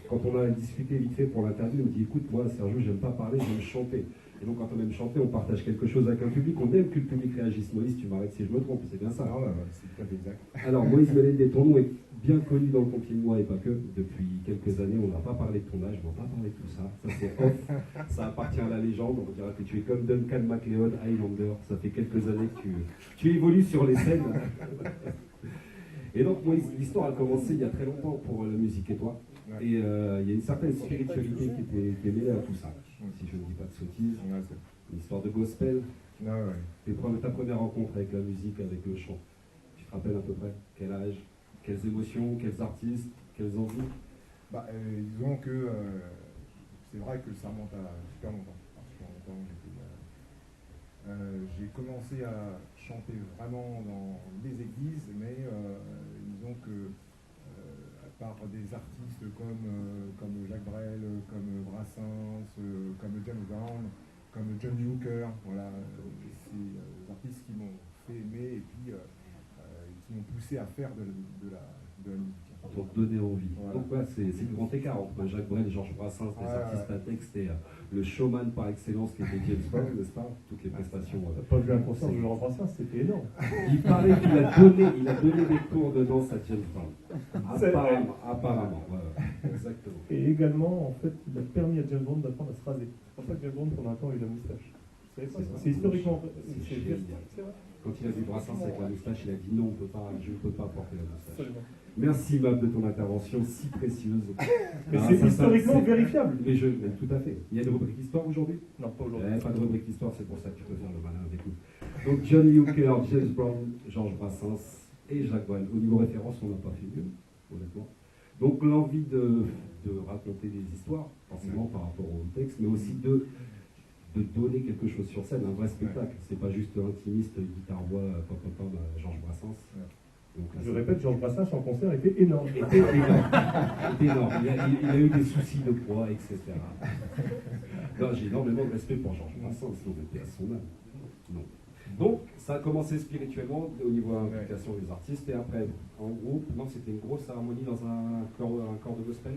quand on a discuté vite fait pour l'interview, il me dit, écoute, moi, Sergio, j'aime pas parler, j'aime chanter. Et donc, quand on aime chanter, on partage quelque chose avec un public. On aime que le public réagisse. Moïse, tu m'arrêtes si je me trompe, c'est bien ça. C'est tout à fait exact. Alors, Moïse Méléndé, ton nom est bien connu dans le Compiègne-Moi et pas que. Depuis quelques années, on n'a pas parlé de ton âge, on n'a pas parlé de tout ça. Ça, c'est off. Ça appartient à la légende. On dira que tu es comme Duncan MacLeod, Highlander. Ça fait quelques années que tu évolues sur les scènes. Et donc, Moïse, l'histoire a commencé il y a très longtemps pour la musique et toi. Et il y a une certaine spiritualité qui était mêlée à tout ça. Si je ne dis pas de sottises. Une histoire de gospel. Ta première rencontre avec la musique, avec le chant. Tu te rappelles à peu près quel âge, quelles émotions, quels artistes, quelles envies? Disons que c'est vrai que ça remonte à super longtemps. J'ai commencé à chanter vraiment dans les églises, mais disons que par des artistes comme Jacques Brel, comme Brassens, comme James Brown, comme John Hooker, voilà, c'est des artistes qui m'ont fait aimer et puis qui m'ont poussé à faire de la musique. Pour donner envie. Voilà. Donc ouais, c'est le grand écart entre Jacques Brel et Georges Brassens, des artistes à texte, et le showman par excellence qui était James Brown, n'est-ce pas? Toutes les prestations. T'as pas vu un concert de Georges Brassens, c'était énorme. Il paraît qu'il a donné des cours de danse à James Brown. Apparemment, ouais, exactement. Et également, en fait, il a permis à James Brown d'apprendre à se raser. C'est pour ça que James Brown, pendant un temps, a eu la moustache. Vous savez pas ça? C'est historiquement. C'est vrai. Quand il a vu Brassens avec la moustache, il a dit non, je ne peux pas porter la moustache. Absolument. Merci Mab de ton intervention si précieuse. Mais c'est historiquement vérifiable. Mais tout à fait. Il y a une rubrique histoire aujourd'hui? Non, pas aujourd'hui. Pas de rubrique histoire, c'est pour ça que tu peux faire le malin avec nous. Donc Johnny Hooker, James Brown, Georges Brassens et Jacques Brel. Au niveau référence, on n'a pas fait mieux, honnêtement. Donc l'envie de raconter des histoires, forcément par rapport au texte, mais aussi de donner quelque chose sur scène, un vrai spectacle. C'est pas juste intimiste, guitare-voix, pop-pop, Georges Brassens. Donc, là, je répète, Georges Brassens en concert était énorme. Était énorme. Il a eu des soucis de poids, etc. J'ai énormément de respect pour Georges Brassens, donc à son âme. Non. Donc, ça a commencé spirituellement au niveau de l'implication des artistes, et après, en groupe, non, c'était une grosse cérémonie dans un corps de gospel.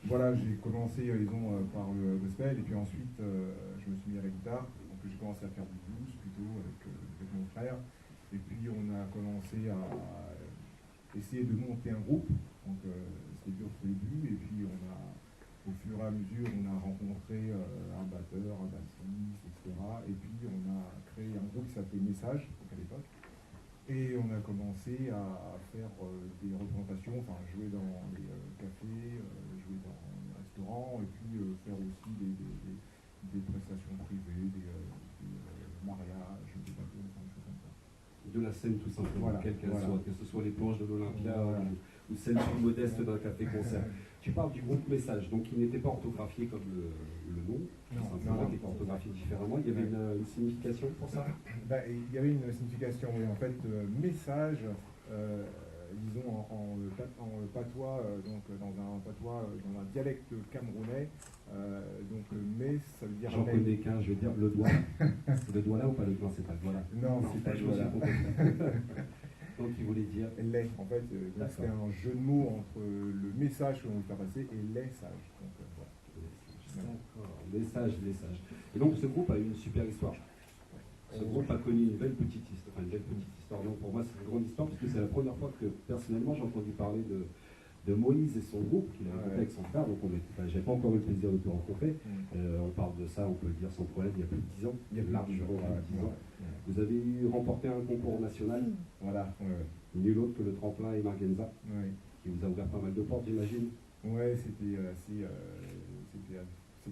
Voilà, j'ai commencé, disons, par le gospel, et puis ensuite, je me suis mis à la guitare. Donc, j'ai commencé à faire du blues, plutôt, avec mon frère. Et puis, on a commencé à essayer de monter un groupe. Donc, c'était dur au début, et puis, au fur et à mesure, on a rencontré un batteur, un bassiste, etc. Et puis, on a créé un groupe qui s'appelait Message, donc à l'époque. Et on a commencé à faire des représentations, enfin jouer dans les cafés, jouer dans les restaurants, et puis faire aussi des prestations privées, des mariages, des bateaux, enfin, des choses comme ça. De la scène tout simplement, voilà, quelle qu'elle soit, que ce soit les planches de l'Olympia ou celle plus modeste d'un café-concert. Tu parles du groupe Message, donc il n'était pas orthographié comme le nom, simplement, il était orthographié différemment. Il y avait une signification pour ça? Il y avait une signification, oui. En fait, message, disons en patois, donc dans un patois, dans un dialecte camerounais, donc mais ça veut dire. J'en connais qu'un, je veux dire le doigt. C'est le doigt là ou pas le doigt? C'est pas le doigt là. Non, c'est pas le doigt là. Donc il voulait dire les, en fait, c'était un jeu de mots entre le message que l'on veut faire passer et les sages. Donc, voilà. D'accord, message. Et donc ce groupe a eu une super histoire. Ce groupe a connu une belle petite histoire. Donc pour moi c'est une grande histoire parce que c'est la première fois que personnellement j'ai entendu parler de Moïse et son groupe qu'il a rencontré avec son frère. Donc j'ai pas encore eu le plaisir de te rencontrer. On parle de ça, on peut le dire sans problème, il y a plus de 10 ans. Il y a largement 10 ans. Vous avez remporté un concours national. Voilà. Nul autre que le tremplin et Margenza, qui vous a ouvert pas mal de portes, j'imagine. Ouais, c'était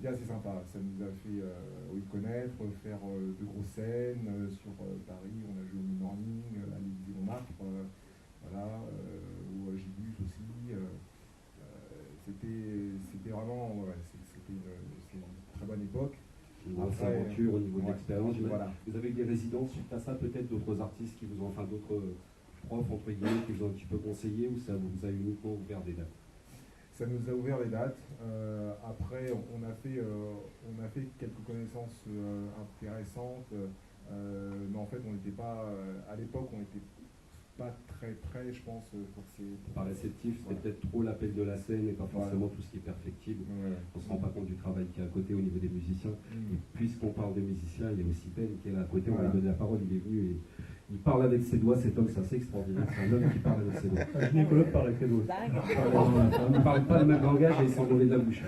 assez sympa. Ça nous a fait connaître, faire de grosses scènes sur Paris. On a joué au Morning, à l'Élysée-Montmartre, voilà, au Gibus aussi. C'était vraiment, c'était une très bonne époque. Une grosse aventure au niveau de l'expérience. Voilà. Vous avez eu des résidences suite à ça, peut-être d'autres artistes qui vous ont, enfin d'autres profs entre guillemets qui vous ont un petit peu conseillé, ou ça vous a uniquement ouvert des dates? Ça nous a ouvert les dates. Après, on a fait quelques connaissances intéressantes, mais en fait, on n'était pas, à l'époque, on n'était pas très près, je pense, pour ces... Pas réceptif, c'était peut-être trop l'appel de la scène et pas forcément tout ce qui est perfectible. On ne se rend pas compte du travail qui est à côté au niveau des musiciens. Et puisqu'on parle de musiciens, il y a aussi Ben qui est là à côté, on lui a donné la parole, il est venu et il parle avec ses doigts, cet homme, c'est assez extraordinaire. C'est un homme qui parle avec ses doigts. Un gynécologue parle avec les doigts. Il ne parle pas le même langage et il s'envolait de la bouche.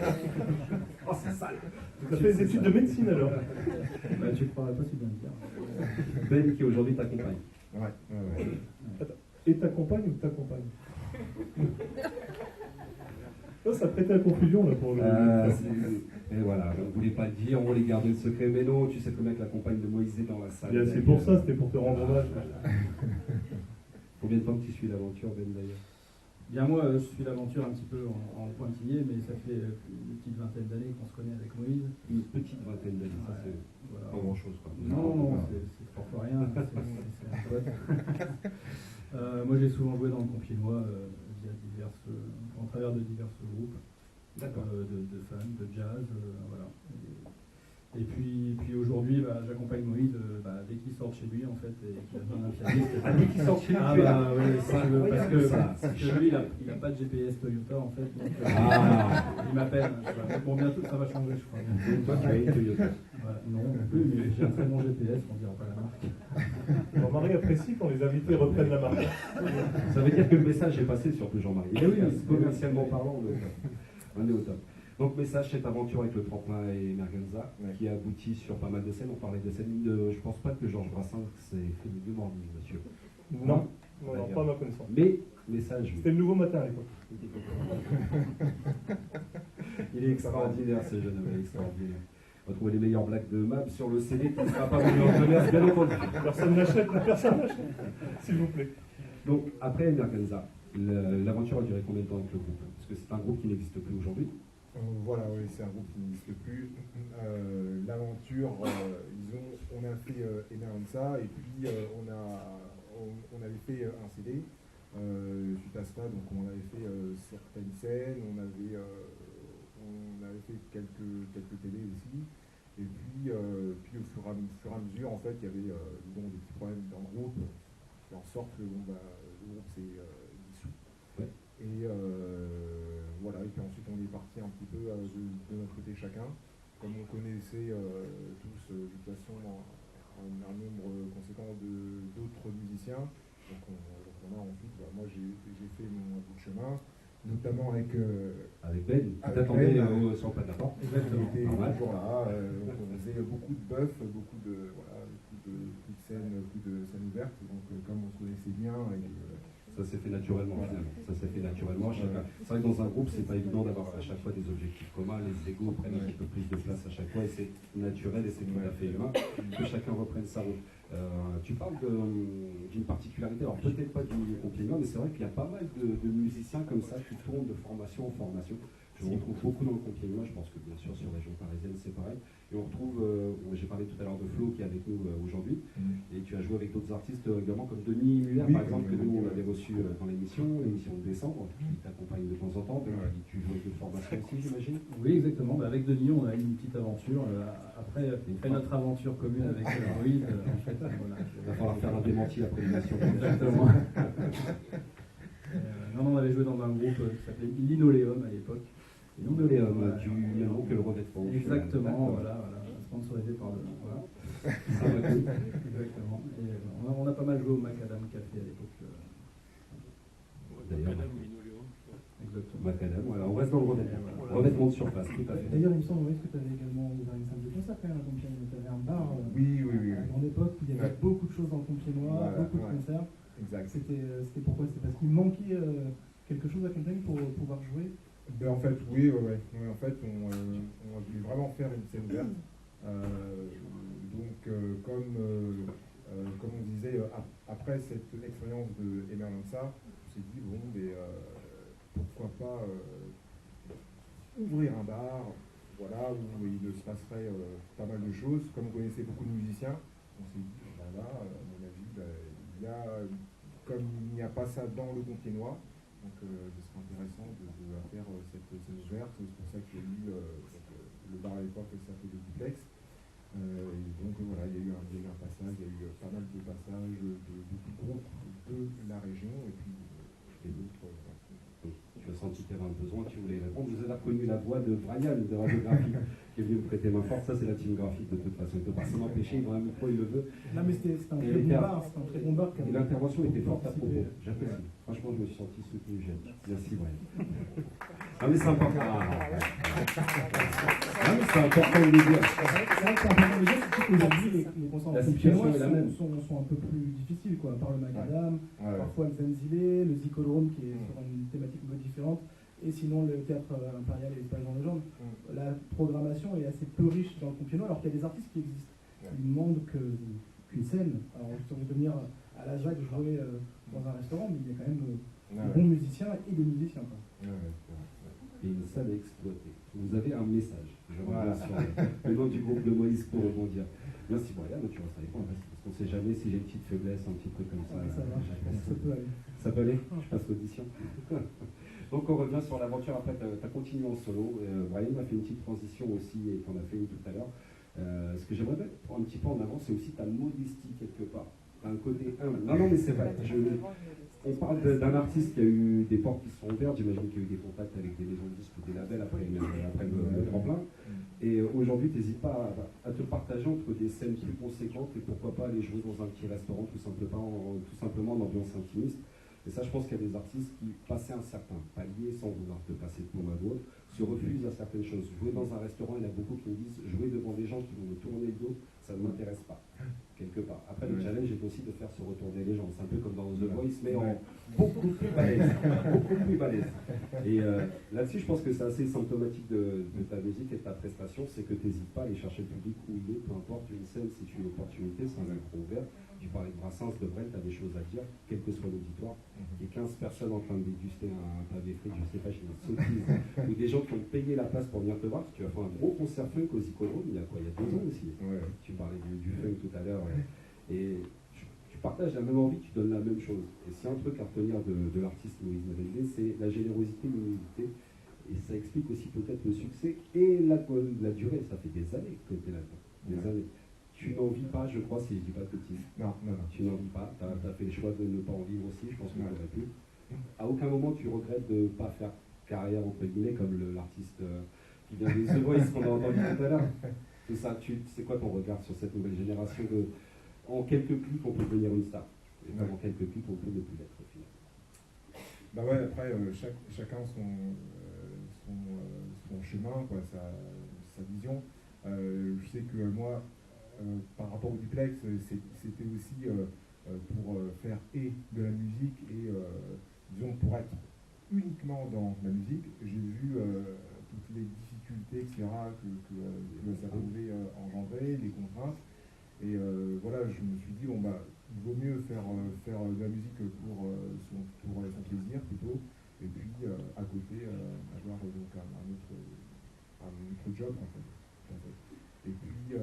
Oh, c'est sale. Tu as fait des études de médecine alors? Tu ne croirais pas si bien le dire. Ben qui aujourd'hui t'accompagne. Attends, et t'accompagne ou t'accompagne? Ça prêtait à confusion là pour le. Et voilà, on ne voulait pas le dire, on voulait garder le secret, mais non, tu sais que le mec l'accompagne de Moïse dans la salle. C'est pour ça, c'était pour te rendre hommage. Combien de temps que tu suis l'aventure, Ben, d'ailleurs? Bien moi, je suis l'aventure un petit peu en pointillé, mais ça fait une petite vingtaine d'années qu'on se connaît avec Moïse. Une petite vingtaine d'années, ça c'est pas grand chose quoi. Non, c'est fort rien, c'est un pote. Moi j'ai souvent joué dans le Compiègnois en travers de divers groupes de fans, de jazz, voilà. Et puis aujourd'hui, j'accompagne Moïse dès qu'il sort de chez lui, en fait, et qu'il a besoin d'un pianiste. Dès qu'il sort de chez lui, oui, parce que lui, il n'a pas de GPS Toyota, en fait. Donc, il m'appelle. Bon, bientôt, ça va changer, je crois. Toi, tu as une Toyota. Non plus, mais j'ai un très bon GPS, on ne dira pas la marque. Jean-Marie apprécie quand les invités reprennent la marque. Ça veut dire que le message est passé surtout, Jean-Marie. Et oui, commercialement parlant, on est au top. Donc message, cette aventure avec le tremplin et Merganza, qui a abouti sur pas mal de scènes. On parlait de scènes je pense pas que Georges Brassens s'est fait de morning, monsieur. Non, pas à ma connaissance. Mais message. C'était le Nouveau Matin à l'époque. Il est extraordinaire, ce jeune homme, extraordinaire. On va trouver les meilleures blagues de Mab sur le CD qui ne sera pas vendu en commerce, bien entendu. Personne n'achète, s'il vous plaît. Donc, après Merganza, l'aventure a duré combien de temps avec le groupe? Parce que c'est un groupe qui n'existe plus aujourd'hui. Voilà, oui, c'est un groupe qui n'existe plus. L'aventure, on a fait Emergenza et puis on avait fait un CD. Suite à cela, donc on avait fait certaines scènes, on avait fait quelques télés aussi. Et puis au fur et à mesure, en fait, il y avait des petits problèmes dans le groupe, qui en sorte que le groupe s'est dissous. Ouais. Et voilà, et puis ensuite on est parti un petit peu de notre côté chacun. Comme on connaissait tous de toute façon un nombre conséquent d'autres musiciens, donc on a ensuite, moi j'ai fait mon bout de chemin, notamment avec Ben, qui t'attendait sur le pas de la porte. Exactement, il était toujours là, on faisait beaucoup de buff, beaucoup de scènes ouvertes, donc comme on se connaissait bien. Ça s'est fait naturellement finalement. Ça s'est fait naturellement. C'est vrai que dans un groupe, c'est pas évident d'avoir à chaque fois des objectifs communs. Les égos prennent un petit peu plus de place à chaque fois et c'est naturel et c'est tout à fait humain que chacun reprenne sa route. Tu parles d'une particularité, alors peut-être pas du Compiègnois, mais c'est vrai qu'il y a pas mal de musiciens comme ça qui tournent de formation en formation. Je retrouve beaucoup dans le Compiègnois, je pense que bien sûr sur la région parisienne c'est pareil. Et on retrouve, j'ai parlé tout à l'heure de Flo qui est avec nous aujourd'hui, et tu as joué avec d'autres artistes régulièrement comme Denis Muller par exemple, que nous on avait reçu dans l'émission de décembre, qui t'accompagne de temps en temps. Tu joues avec une formation aussi, j'imagine? Oui, exactement. Avec Denis, on a eu une petite aventure. Après notre aventure commune avec Moïse, en fait, voilà. Il va falloir faire un démenti après l'émission. Exactement. On avait joué dans un groupe qui s'appelait Linoléum à l'époque. Linoléum, du même groupe que le Revêtement. Exactement, voilà, sponsorisé par le. Voilà. Exactement. Et on a pas mal joué au Macadam Café à l'époque. D'ailleurs, exactement. Macadam, voilà, on reste dans le revêtement de surface, tout à fait. D'ailleurs, il me semble que tu avais également ouvert une salle de concert quand même à Compiègne. Tu avais un bar oui. à grande époque où il y avait beaucoup de choses dans le Compiègnois, beaucoup de concerts. Exact. C'était pourquoi? C'était parce qu'il manquait quelque chose à Compiègne pour pouvoir jouer? En fait, oui. En fait, on voulait vraiment faire une scène ouverte. Comme on disait, après cette expérience de Emergenza, on s'est dit, pourquoi pas ouvrir un bar, voilà, où il se passerait pas mal de choses. Comme on connaissait beaucoup de musiciens, on s'est dit, à mon avis, comme il n'y a pas ça dans le Compiègnois, donc ce serait intéressant de faire cette scène ouverte. C'est pour ça qu'il y a eu le bar à l'époque qui s'appelait le Duplex. Et donc voilà, il y a eu un passage, il y a eu pas mal de passages de groupes de la région et puis d'autres. Tu as senti qu'il y avait un besoin, tu voulais répondre. Vous avez reconnu la voix de Brian de Radiographie qui est venu me prêter main forte. Ça, c'est la team graphique de toute façon. Il ne peut pas s'en empêcher, il a un micro, il le veut. Non, mais c'était un très bon bar. Et l'intervention était forte à propos. J'apprécie. Franchement, je me suis senti soutenu. Merci, Brian. Ah, mais c'est important. C'est important de le dire. C'est important de le dire, surtout qu'aujourd'hui, les concerts en Compiègnois sont un peu plus difficiles, quoi. Par le Macadam, parfois le Zenzile, le Zicodrome qui est sur une thématique un peu différente, et sinon le théâtre impérial et l'espace Jean Legendre. La programmation est assez peu riche dans le Compiègnois, alors qu'il y a des artistes qui existent. Il manque qu'une scène. Alors, on veut devenir à la ZAC jouer dans un restaurant, mais il y a quand même Ouais. des bons musiciens et des musiciens. Quoi. Et une salle à exploiter. Vous avez un message. Je reviens Voilà. sur le nom du groupe de Moïse pour rebondir. Merci Brian, tu restes avec moi parce qu'on ne sait jamais si j'ai une petite faiblesse, un petit truc comme ça. Ouais, ça va. Ça peut aller. Ça peut aller. Je passe l'audition. Donc on revient sur l'aventure. Après, tu as continué en solo. Brian a fait une petite transition aussi et tu en as fait une tout à l'heure. Ce que j'aimerais mettre un petit peu en avant, c'est aussi ta modestie quelque part. Un côté humble. Non, mais c'est vrai. On parle d'un artiste qui a eu des portes qui se sont ouvertes. J'imagine qu'il y a eu des contacts avec des maisons de disques ou des labels après le tremplin. Et aujourd'hui, tu n'hésites pas à te partager entre des scènes plus conséquentes et pourquoi pas aller jouer dans un petit restaurant tout simplement en ambiance intimiste. Et ça, je pense qu'il y a des artistes qui, passés un certain palier, sans vouloir te passer de pomade ou autre, se refusent à certaines choses. Jouer dans un restaurant, il y en a beaucoup qui me disent jouer devant des gens qui vont me tourner le dos, ça ne m'intéresse pas, quelque part. Après, le challenge est aussi de faire se retourner les gens. C'est un peu comme dans The Voice, mais en beaucoup plus balèze. Beaucoup plus balèze. Et là-dessus, je pense que c'est assez symptomatique de ta musique et de ta prestation, c'est que tu n'hésites pas à aller chercher le public où il est, peu importe une scène, si tu as une opportunité, c'est un micro ouvert. Tu parlais de Brassens, de Brel, tu as des choses à dire, quel que soit l'auditoire. Il y a 15 personnes en train de déguster un pavé frit, je ne sais pas, j'ai une sottise, ou des gens qui ont payé la place pour venir te voir. Tu as fait un gros concert funk aux Icodromes, il y a 2 ans aussi. Ouais. Tu parlais du funk tout à l'heure. Et tu partages la même envie, tu donnes la même chose. Et s'il y a un truc à retenir de l'artiste Moïse Mélendé, c'est la générosité, l'humilité. Et ça explique aussi peut-être le succès et la durée. Ça fait des années que tu es là-dedans. Des années. Tu n'en vis pas, je crois, si je ne dis pas de bêtises. Non. Tu n'en vis pas. Tu as fait le choix de ne pas en vivre aussi, je pense que tu aurais pu. À aucun moment tu regrettes de ne pas faire carrière, entre guillemets, comme l'artiste qui vient de The Voice qu'on a entendu tout à l'heure. C'est ça, c'est quoi ton regard sur cette nouvelle génération en quelques clics, on peut devenir une star. Et en quelques clics, on peut ne plus l'être, au final. Bah ouais, après, chacun son chemin, quoi, sa vision. Je sais que moi, par rapport au duplex, c'était aussi pour faire de la musique et disons pour être uniquement dans la musique. J'ai vu toutes les difficultés, etc. que ça pouvait engendrer, les contraintes. Et voilà, je me suis dit, bon bah, il vaut mieux faire de la musique pour son plaisir plutôt, et puis à côté avoir donc un autre job en fait. Et puis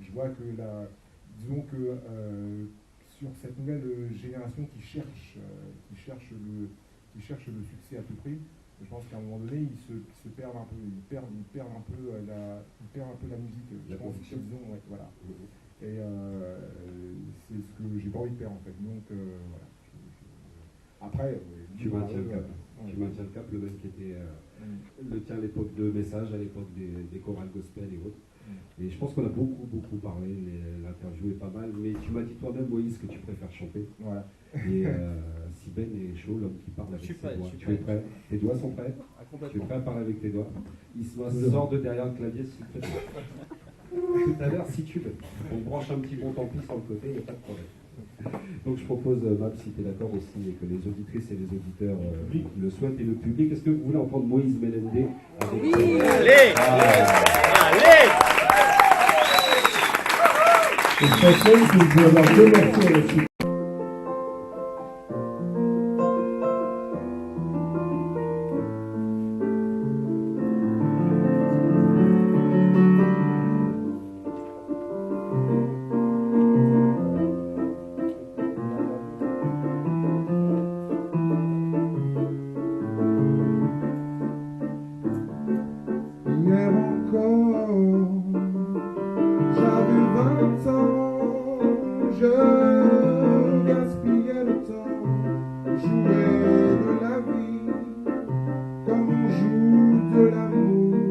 je vois que disons que sur cette nouvelle génération qui cherche le succès à tout prix, je pense qu'à un moment donné ils se perdent un peu, ils perdent un peu la musique, je pense, disons, ouais, voilà. Et c'est ce que j'ai pas envie de faire en fait. Donc voilà. Après, tu maintiens le cap. Tu maintiens le cap, le même qui était le tien à l'époque de Message, à l'époque des chorales gospel et autres. Et je pense qu'on a beaucoup parlé, l'interview est pas mal, mais tu m'as dit toi-même, Moïse, que tu préfères chanter. Voilà. Et si Ben est chaud, l'homme qui parle avec ses doigts. Tu es prêt? Tes doigts sont prêts? Tu es prêt à parler avec tes doigts? Isma sort de derrière le clavier, s'il te plaît. Tout à l'heure, si tu veux. On branche un petit bon tant pis sur le côté, il n'y a pas de problème. Donc je propose, Mab, si tu es d'accord aussi, et que les auditrices et les auditeurs le souhaitent, et le public, est-ce que vous voulez entendre Moïse Mélendé avec... Oui. Allez. Et franchement, je vais avoir 2 morceaux là-dessus. Hier encore, j'avais 20 ans, je gaspillais le temps, jouais de la vie comme on joue de l'amour.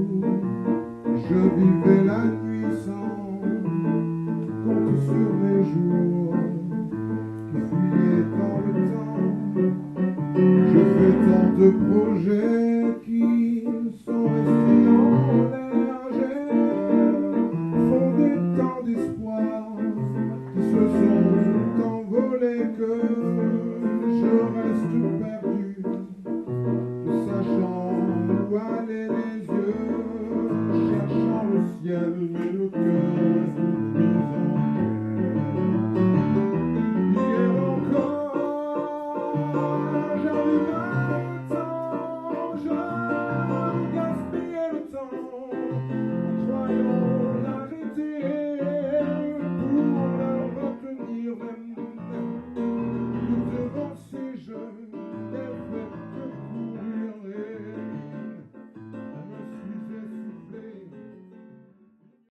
Je vivais la nuit sans compte sur mes jours qui fuyaient dans le temps. Je fais tant de projets